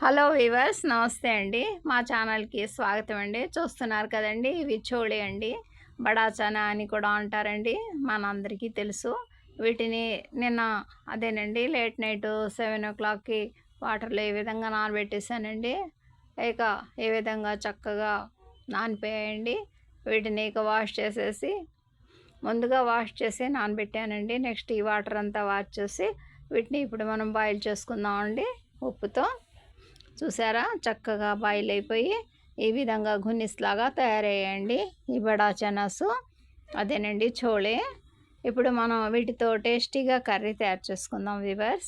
Hello weavers, నమస్తే అండి. మా ఛానల్కి స్వాగతం అండి. చూస్తున్నారు కదండి, ఇవి చోళీ అండి. బడా చనా అని కూడా అంటారండి, మనందరికీ తెలుసు. వీటిని నిన్న అదేనండి లేట్ నైట్ 7 o'clockకి వాటర్లో ఈ విధంగా నానబెట్టేసానండి. ఇక ఈ విధంగా చక్కగా నానిపోయాయండి. వీటిని ఇక వాష్ చేసేసి ముందుగా వాష్ చేసి నానబెట్టానండి. నెక్స్ట్ ఈ వాటర్ అంతా వాష్ చేసి వీటిని ఇప్పుడు మనం బాయిల్ చేసుకుందామండి ఉప్పుతో. చూసారా, చక్కగా బాయిల్ అయిపోయి ఈ విధంగా గున్నిస్లాగా తయారయ్యాయండి ఈ బడా చనాసు, అదేనండి చోళే. ఇప్పుడు మనం వీటితో టేస్టీగా కర్రీ తయారు చేసుకుందాం వీవర్స్.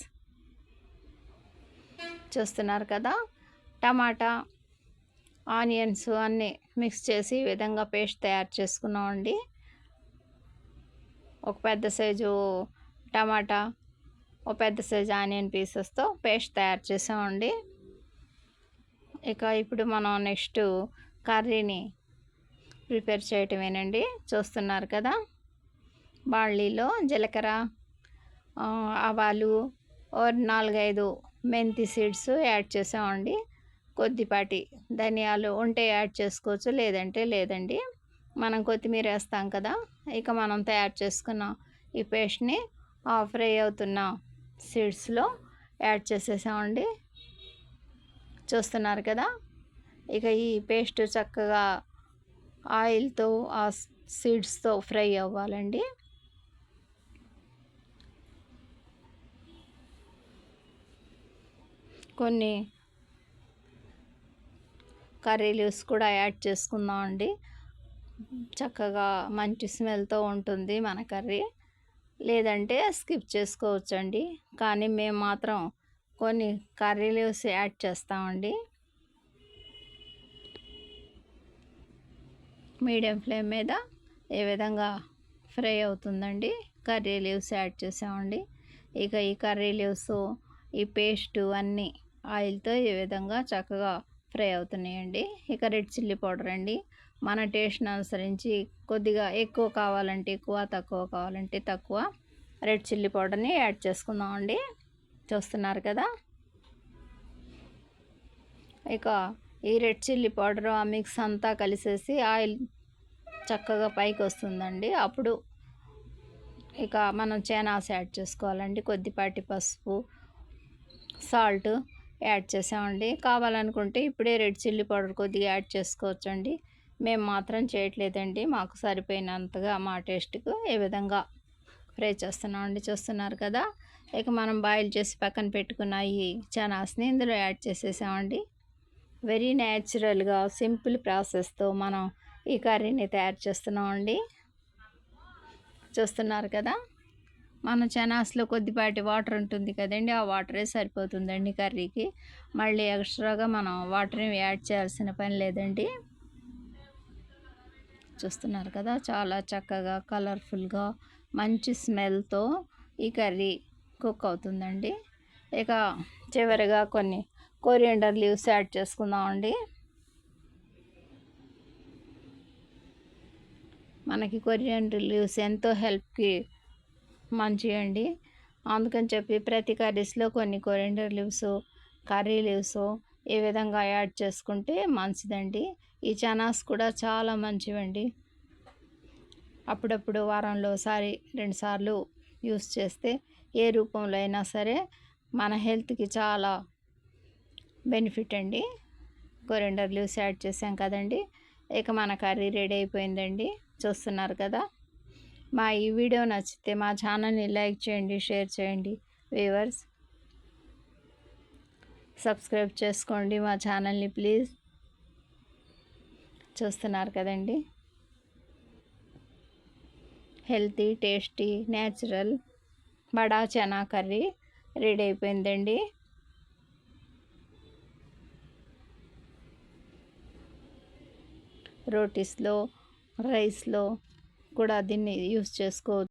చూస్తున్నారు కదా, టమాటా, ఆనియన్స్ అన్నీ మిక్స్ చేసి ఈ విధంగా పేస్ట్ తయారు చేసుకున్నామండి. ఒక పెద్ద సైజు టమాటా, ఒక పెద్ద సైజు ఆనియన్ పీసెస్తో పేస్ట్ తయారు చేసామండి. ఇక ఇప్పుడు మనం నెక్స్ట్ కర్రీని ప్రిపేర్ చేయటమేనండి. చూస్తున్నారు కదా, బాళ్ళీలో జీలకర్ర, ఆవాలు, 4-5 మెంతి సీడ్స్ యాడ్ చేసామండి. కొద్దిపాటి ధనియాలు ఉంటే యాడ్ చేసుకోవచ్చు, లేదంటే లేదండి. మనం కొత్తిమీర వేస్తాం కదా. ఇక మనం తయారు చేసుకున్న ఈ పేస్ట్ని ఫ్రై అవుతున్న సీడ్స్లో యాడ్ చేసేసామండి. చూస్తున్నారు కదా, ఇక ఈ పేస్ట్ చక్కగా ఆయిల్తో ఆ సీడ్స్తో ఫ్రై అవ్వాలండి. కొన్ని కర్రీ లీవ్స్ కూడా యాడ్ చేసుకుందామండి. చక్కగా మంచి స్మెల్తో ఉంటుంది మన కర్రీ, లేదంటే స్కిప్ చేసుకోవచ్చండి. కానీ మేము మాత్రం కొన్ని కర్రీ లీవ్స్ యాడ్ చేస్తామండి. మీడియం ఫ్లేమ్ మీద ఏ విధంగా ఫ్రై అవుతుందండి. కర్రీ లీవ్స్ యాడ్ చేసామండి. ఇక ఈ కర్రీ లీవ్స్, ఈ పేస్టు అన్నీ ఆయిల్తో ఈ విధంగా చక్కగా ఫ్రై అవుతున్నాయండి. ఇక రెడ్ చిల్లీ పౌడర్ అండి, మన టేస్ట్ని అనుసరించి కొద్దిగా ఎక్కువ కావాలంటే ఎక్కువ, తక్కువ కావాలంటే తక్కువ రెడ్ చిల్లీ పౌడర్ని యాడ్ చేసుకుందామండి. చూస్తున్నారు కదా, ఇక ఈ రెడ్ చిల్లీ పౌడర్ ఆ మిక్స్ అంతా కలిసేసి ఆయిల్ చక్కగా పైకి వస్తుందండి. అప్పుడు ఇక మనం చనాస్ యాడ్ చేసుకోవాలండి. కొద్దిపాటి పసుపు, సాల్ట్ యాడ్ చేసామండి. కావాలనుకుంటే ఇప్పుడే రెడ్ చిల్లీ పౌడర్ కొద్దిగా యాడ్ చేసుకోవచ్చండి. మేము మాత్రం చేయట్లేదండి, మాకు సరిపోయినంతగా మా టేస్ట్కు ఏ విధంగా ఫ్రై చేస్తున్నామండి. చూస్తున్నారు కదా, ఇక మనం బాయిల్ చేసి పక్కన పెట్టుకున్న ఈ చనాస్ని ఇందులో యాడ్ చేసేసామండి. వెరీ న్యాచురల్గా సింపుల్ ప్రాసెస్తో మనం ఈ కర్రీని తయారు చేస్తున్నామండి. చూస్తున్నారు కదా, మన చనాస్లో కొద్దిపాటి వాటర్ ఉంటుంది కదండి, ఆ వాటరే సరిపోతుందండి కర్రీకి. మళ్ళీ ఎక్స్ట్రాగా మనం వాటర్ని యాడ్ చేయాల్సిన పని లేదండి. చూస్తున్నారు కదా, చాలా చక్కగా కలర్ఫుల్గా మంచి స్మెల్తో ఈ కర్రీ కుక్ అవుతుందండి. ఇక చివరిగా కొన్ని కొరియండర్ లీవ్స్ యాడ్ చేసుకుందామండి. మనకి కొరియండర్ లీవ్స్ ఎంతో హెల్ప్కి మంచివండి. అందుకని చెప్పి ప్రతి కర్రీస్లో కొన్ని కొరియండర్ లీవ్స్, కర్రీ లీవ్స్ ఈ విధంగా యాడ్ చేసుకుంటే మంచిదండి. ఈ చనాస్ కూడా చాలా మంచివండి. అప్పుడప్పుడు వారంలో ఒకసారి 2 సార్లు యూస్ చేస్తే ఏ రూపంలో అయినా సరే మన హెల్త్కి చాలా బెనిఫిట్ అండి. కొరియండర్ లీవ్స్ యాడ్ చేసాం కదండి, ఇక మన కర్రీ రెడీ అయిపోయిందండి. చూస్తున్నారు కదా, మా ఈ వీడియో నచ్చితే మా ఛానల్ని లైక్ చేయండి, షేర్ చేయండి వ్యూవర్స్. సబ్స్క్రైబ్ చేసుకోండి మా ఛానల్ని ప్లీజ్. చూస్తున్నారు కదండి, హెల్తీ, టేస్టీ, న్యాచురల్ బడా చనా కర్రీ రెడీ అయిపోయిందండి. రోటీస్లో, రైస్లో కూడా దీన్ని యూస్ చేసుకోవచ్చు.